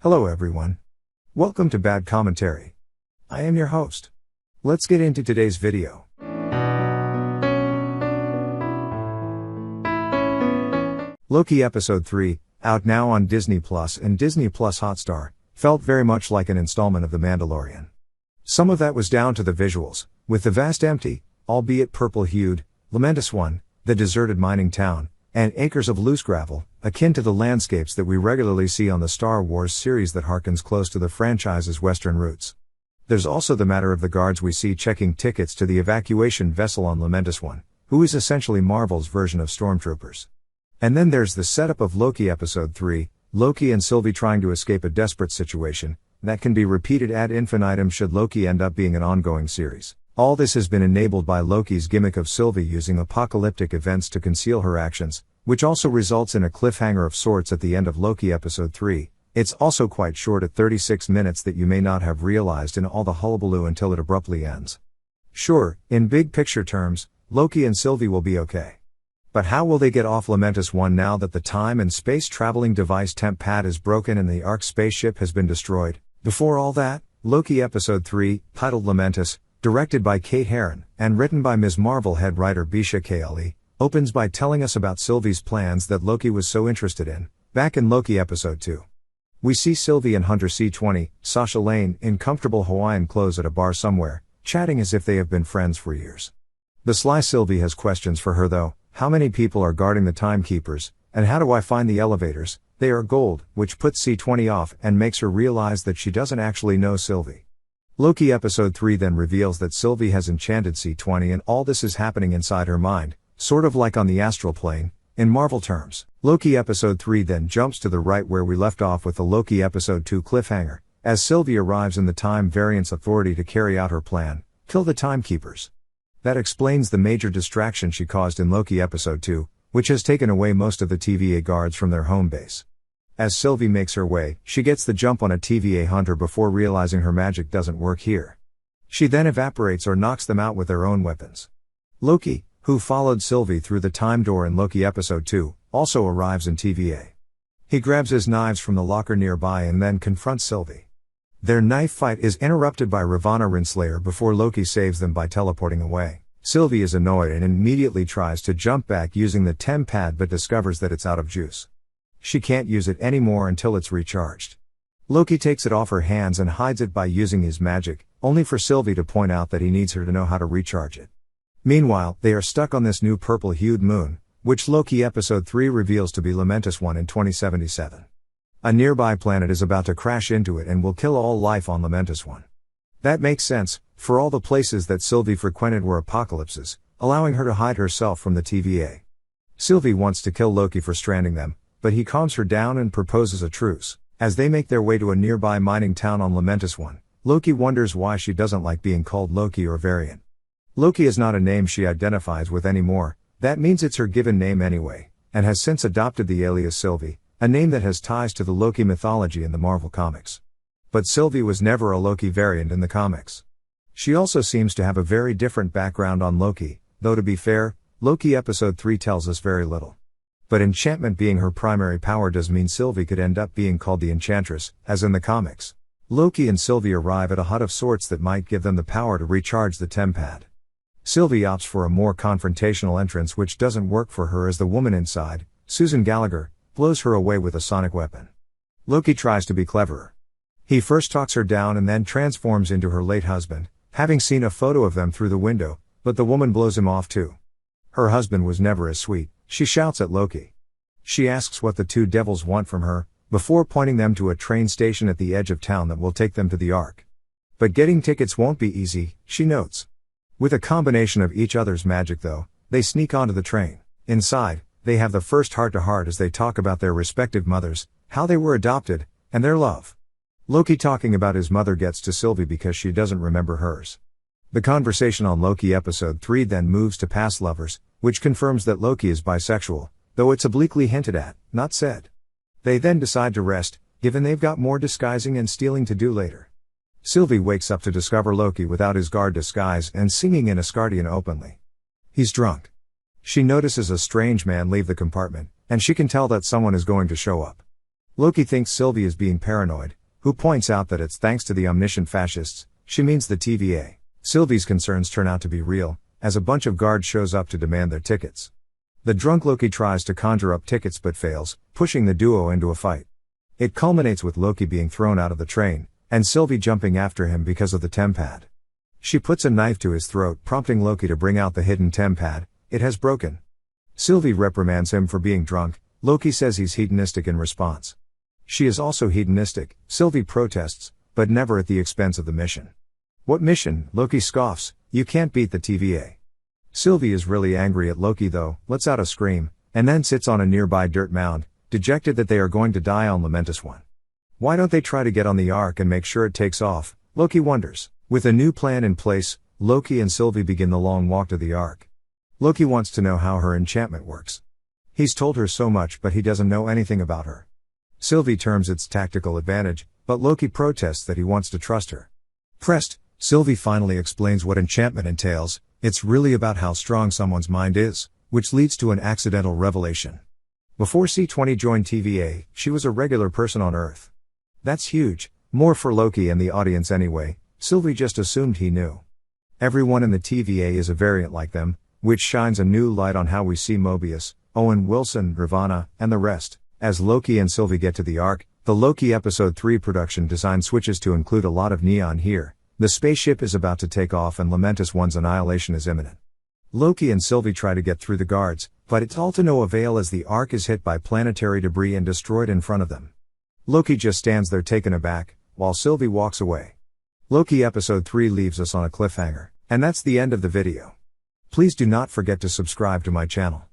Hello everyone. Welcome to Bad Commentary. I am your host. Let's get into today's video. Loki Episode 3, out now on Disney Plus and Disney Plus Hotstar, felt very much like an installment of The Mandalorian. Some of that was down to the visuals, with the vast empty, albeit purple-hued, Lamentis One, the deserted mining town, and acres of loose gravel, akin to the landscapes that we regularly see on the Star Wars series that harkens close to the franchise's western roots. There's also the matter of the guards we see checking tickets to the evacuation vessel on Lamentis One, who is essentially Marvel's version of stormtroopers. And then there's the setup of Loki Episode 3, Loki and Sylvie trying to escape a desperate situation, that can be repeated ad infinitum should Loki end up being an ongoing series. All this has been enabled by Loki's gimmick of Sylvie using apocalyptic events to conceal her actions, which also results in a cliffhanger of sorts at the end of Loki Episode 3. It's also quite short at 36 minutes that you may not have realized in all the hullabaloo until it abruptly ends. Sure, in big picture terms, Loki and Sylvie will be okay. But how will they get off Lamentis One now that the time and space traveling device temp pad is broken and the Ark spaceship has been destroyed? Before all that, Loki Episode 3, titled Lamentis, directed by Kate Herron, and written by Ms. Marvel head writer Bisha Kayali, opens by telling us about Sylvie's plans that Loki was so interested in, back in Loki Episode 2. We see Sylvie and Hunter C-20, Sasha Lane, in comfortable Hawaiian clothes at a bar somewhere, chatting as if they have been friends for years. The sly Sylvie has questions for her though: how many people are guarding the timekeepers, and how do I find the elevators? They are gold, which puts C-20 off and makes her realize that she doesn't actually know Sylvie. Loki Episode 3 then reveals that Sylvie has enchanted C-20 and all this is happening inside her mind, sort of like on the astral plane, in Marvel terms. Loki Episode 3 then jumps to the right where we left off with the Loki Episode 2 cliffhanger, as Sylvie arrives in the Time Variance Authority to carry out her plan, kill the timekeepers. That explains the major distraction she caused in Loki Episode 2, which has taken away most of the TVA guards from their home base. As Sylvie makes her way, she gets the jump on a TVA hunter before realizing her magic doesn't work here. She then evaporates or knocks them out with their own weapons. Loki, who followed Sylvie through the time door in Loki Episode 2, also arrives in TVA. He grabs his knives from the locker nearby and then confronts Sylvie. Their knife fight is interrupted by Ravonna Renslayer before Loki saves them by teleporting away. Sylvie is annoyed and immediately tries to jump back using the TEM pad but discovers that it's out of juice. She can't use it anymore until it's recharged. Loki takes it off her hands and hides it by using his magic, only for Sylvie to point out that he needs her to know how to recharge it. Meanwhile, they are stuck on this new purple-hued moon, which Loki Episode 3 reveals to be Lamentis One in 2077. A nearby planet is about to crash into it and will kill all life on Lamentis One. That makes sense, for all the places that Sylvie frequented were apocalypses, allowing her to hide herself from the TVA. Sylvie wants to kill Loki for stranding them, but he calms her down and proposes a truce. As they make their way to a nearby mining town on Lamentis One, Loki wonders why she doesn't like being called Loki or Variant. Loki is not a name she identifies with anymore, that means it's her given name anyway, and has since adopted the alias Sylvie, a name that has ties to the Loki mythology in the Marvel Comics. But Sylvie was never a Loki variant in the comics. She also seems to have a very different background on Loki, though to be fair, Loki Episode 3 tells us very little. But enchantment being her primary power does mean Sylvie could end up being called the Enchantress, as in the comics. Loki and Sylvie arrive at a hut of sorts that might give them the power to recharge the TEM pad. Sylvie opts for a more confrontational entrance which doesn't work for her as the woman inside, Susan Gallagher, blows her away with a sonic weapon. Loki tries to be cleverer. He first talks her down and then transforms into her late husband, having seen a photo of them through the window, but the woman blows him off too. Her husband was never as sweet, she shouts at Loki. She asks what the two devils want from her, before pointing them to a train station at the edge of town that will take them to the Ark. But getting tickets won't be easy, she notes. With a combination of each other's magic though, they sneak onto the train. Inside, they have the first heart-to-heart as they talk about their respective mothers, how they were adopted, and their love. Loki talking about his mother gets to Sylvie because she doesn't remember hers. The conversation on Loki Episode 3 then moves to past lovers, which confirms that Loki is bisexual, though it's obliquely hinted at, not said. They then decide to rest, given they've got more disguising and stealing to do later. Sylvie wakes up to discover Loki without his guard disguise and singing in Asgardian openly. He's drunk. She notices a strange man leave the compartment, and she can tell that someone is going to show up. Loki thinks Sylvie is being paranoid, who points out that it's thanks to the omniscient fascists, she means the TVA. Sylvie's concerns turn out to be real, as a bunch of guards shows up to demand their tickets. The drunk Loki tries to conjure up tickets but fails, pushing the duo into a fight. It culminates with Loki being thrown out of the train, and Sylvie jumping after him because of the tempad. She puts a knife to his throat, prompting Loki to bring out the hidden tempad. It has broken. Sylvie reprimands him for being drunk. Loki says he's hedonistic in response. She is also hedonistic, Sylvie protests, but never at the expense of the mission. What mission? Loki scoffs, you can't beat the TVA. Sylvie is really angry at Loki though, lets out a scream, and then sits on a nearby dirt mound, dejected that they are going to die on Lamentus One. Why don't they try to get on the Ark and make sure it takes off? Loki wonders. With a new plan in place, Loki and Sylvie begin the long walk to the Ark. Loki wants to know how her enchantment works. He's told her so much but he doesn't know anything about her. Sylvie terms its tactical advantage, but Loki protests that he wants to trust her. Pressed, Sylvie finally explains what enchantment entails. It's really about how strong someone's mind is, which leads to an accidental revelation. Before C20 joined TVA, she was a regular person on Earth. That's huge, more for Loki and the audience anyway. Sylvie just assumed he knew. Everyone in the TVA is a variant like them, which shines a new light on how we see Mobius, Owen Wilson, Ravonna, and the rest. As Loki and Sylvie get to the Ark, the Loki Episode 3 production design switches to include a lot of neon here. The spaceship is about to take off and Lamentus One's annihilation is imminent. Loki and Sylvie try to get through the guards, but it's all to no avail as the Ark is hit by planetary debris and destroyed in front of them. Loki just stands there taken aback, while Sylvie walks away. Loki Episode 3 leaves us on a cliffhanger, and that's the end of the video. Please do not forget to subscribe to my channel.